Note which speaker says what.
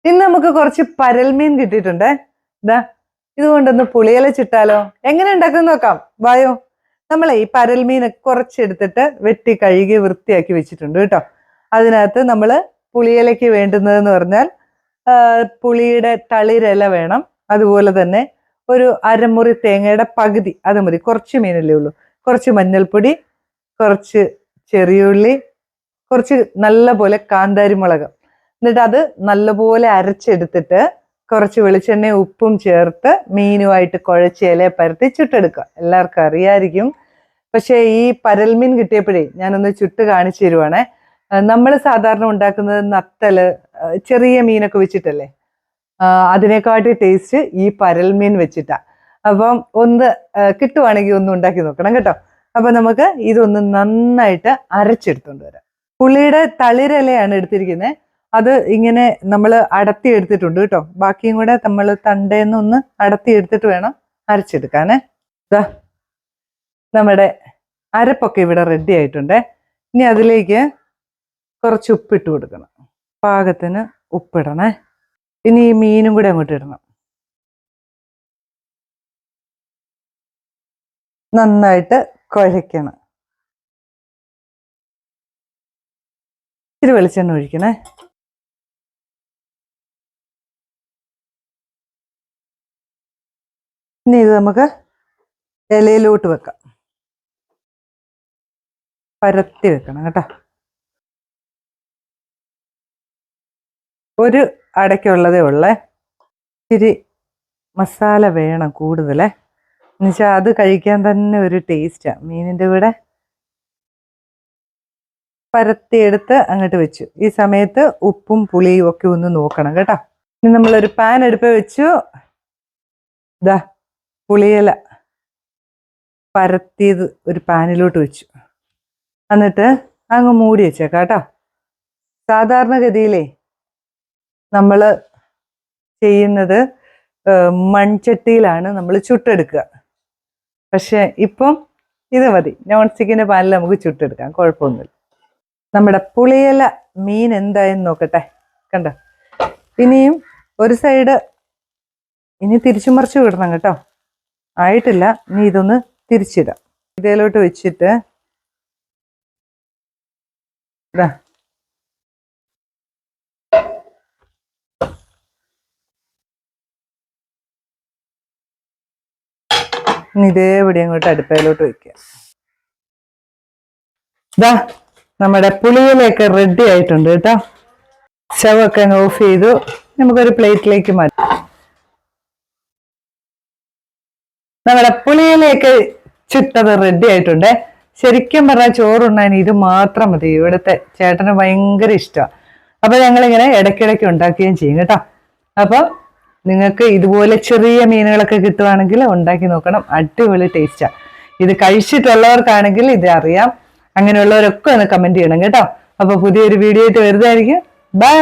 Speaker 1: ഇന്ന് നമുക്ക് കുറച്ച് പരൽമീൻ കിട്ടിയിട്ടുണ്ട്. ഇതാ ഇതുകൊണ്ടൊന്ന് പുളിയില ചുട്ടാലോ? എങ്ങനെ ഉണ്ടാക്കുന്ന നോക്കാം, വായോ. നമ്മളെ ഈ പരൽമീൻ കുറച്ചെടുത്തിട്ട് വെട്ടി കഴുകി വൃത്തിയാക്കി വെച്ചിട്ടുണ്ട് കേട്ടോ. അതിനകത്ത് നമ്മൾ പുളിയിലയ്ക്ക് വേണ്ടുന്നതെന്ന് പറഞ്ഞാൽ പുളിയുടെ തളിരില വേണം. അതുപോലെ തന്നെ ഒരു അരമുറി തേങ്ങയുടെ പകുതി, അത് മതി. കുറച്ച് മീനല്ലേ ഉള്ളൂ. കുറച്ച് മഞ്ഞൾപ്പൊടി, കുറച്ച് ചെറിയുള്ളി, കുറച്ച് നല്ല പോലെ കാന്താരി മുളക്. എന്നിട്ട് അത് നല്ലപോലെ അരച്ചെടുത്തിട്ട് കുറച്ച് വെളിച്ചെണ്ണയും ഉപ്പും ചേർത്ത് മീനുമായിട്ട് കുഴച്ച് ഇല പരത്തി ചുട്ടെടുക്കുക. എല്ലാവർക്കും അറിയാമായിരിക്കും. പക്ഷേ ഈ പരൽമീൻ കിട്ടിയപ്പോഴേ ഞാനൊന്ന് ചുട്ട് കാണിച്ചു തരുവാണേ. നമ്മൾ സാധാരണ ഉണ്ടാക്കുന്നത് നത്തല്, ചെറിയ മീനൊക്കെ വെച്ചിട്ടല്ലേ. അതിനെക്കാട്ടി ടേസ്റ്റ് ഈ പരൽമീൻ വെച്ചിട്ടാ. അപ്പം ഒന്ന് കിട്ടുവാണെങ്കിൽ ഒന്ന് ഉണ്ടാക്കി നോക്കണം കേട്ടോ. അപ്പൊ നമുക്ക് ഇതൊന്ന് നന്നായിട്ട് അരച്ചെടുത്തോണ്ട് വരാം. പുളിയുടെ തളിരിലയാണ് എടുത്തിരിക്കുന്നത്. അത് ഇങ്ങനെ നമ്മൾ അടത്തി എടുത്തിട്ടുണ്ട് കേട്ടോ. ബാക്കിയും കൂടെ നമ്മൾ തണ്ടേന്ന് ഒന്ന് അടത്തി എടുത്തിട്ട് വേണം അരച്ചെടുക്കാനേ. ഇതാ നമ്മുടെ അരപ്പൊക്കെ ഇവിടെ റെഡി ആയിട്ടുണ്ടേ. ഇനി അതിലേക്ക് കുറച്ച് ഉപ്പിട്ട് കൊടുക്കണം. പാകത്തിന് ഉപ്പിടണേ. ഇനി ഈ മീനും കൂടെ അങ്ങോട്ട് ഇടണം. നന്നായിട്ട് കുഴയ്ക്കണം. ഇത്തിരി വെളിച്ചെണ്ണ ഒഴിക്കണേ. ഇനി ഇത് നമുക്ക് ഇലയിലോട്ട് വെക്കാം. പരത്തി വെക്കണം കേട്ടോ. ഒരു അടയ്ക്കുള്ളതേ ഉള്ളേ. ഇത്തിരി മസാല വേണം കൂടുതലേ. എന്നുവെച്ചാൽ അത് കഴിക്കാൻ തന്നെ ഒരു ടേസ്റ്റാണ്. മീനിൻ്റെ കൂടെ പരത്തിയെടുത്ത് അങ്ങോട്ട് വെച്ചു. ഈ സമയത്ത് ഉപ്പും പുളിയും ഒക്കെ ഒന്ന് നോക്കണം കേട്ടോ. ഇനി നമ്മളൊരു പാൻ അടുപ്പ് വെച്ചു. ഇതാ പുളിയില പരത്തിയത് ഒരു പാനിലോട്ട് വെച്ചു. എന്നിട്ട് അങ്ങ് മൂടി വെച്ചേക്കാം കേട്ടോ. സാധാരണഗതിയിലേ നമ്മൾ ചെയ്യുന്നത് മൺചട്ടിയിലാണ് നമ്മൾ ചുട്ടെടുക്കുക. പക്ഷെ ഇപ്പം ഇത് മതി, നോൺ സ്റ്റിക്കിൻ്റെ പാനിൽ നമുക്ക് ചുട്ടെടുക്കാം, കുഴപ്പമൊന്നുമില്ല. നമ്മുടെ പുളിയില മീൻ എന്തായെന്ന് നോക്കട്ടെ. കണ്ടോ, ഇനിയും ഒരു സൈഡ് ഇനി തിരിച്ചു മറിച്ച് വിടണം കേട്ടോ. ആയിട്ടില്ല. ഇനി ഇതൊന്ന് തിരിച്ചിടാം. ഇതിലോട്ട് വെച്ചിട്ട് ഇതാ ഇനി ഇതേപടി അങ്ങോട്ട് അടുപ്പയിലോട്ട് വെക്കുക. ഇതാ നമ്മുടെ പുളിയിലൊക്കെ റെഡി ആയിട്ടുണ്ട് കേട്ടോ. സ്റ്റവൊക്കെ അങ്ങ് ഓഫ് ചെയ്തു. നമുക്കൊരു പ്ലേറ്റിലേക്ക് മാറ്റാം. നമ്മുടെ പുളിയിലൊക്കെ ചുട്ടത് റെഡി ആയിട്ടുണ്ട്. ശരിക്കും പറഞ്ഞാൽ ചോറുണ്ണാൻ ഇത് മാത്രം മതി. ഇവിടുത്തെ ചേട്ടന് ഭയങ്കര ഇഷ്ടമാണ്. അപ്പൊ ഞങ്ങളിങ്ങനെ ഇടയ്ക്കിടയ്ക്ക് ഉണ്ടാക്കുകയും ചെയ്യും കേട്ടോ. അപ്പൊ നിങ്ങൾക്ക് ഇതുപോലെ ചെറിയ മീനുകളൊക്കെ കിട്ടുവാണെങ്കിൽ ഉണ്ടാക്കി നോക്കണം. അടിപൊളി ടേസ്റ്റാണ്. ഇത് കഴിച്ചിട്ടുള്ളവർക്കാണെങ്കിൽ ഇത് അറിയാം. അങ്ങനെയുള്ളവരൊക്കെ ഒന്ന് കമന്റ് ചെയ്യണം കേട്ടോ. അപ്പൊ പുതിയൊരു വീഡിയോ ആയിട്ട് വരുന്നതായിരിക്കും. ബൈ.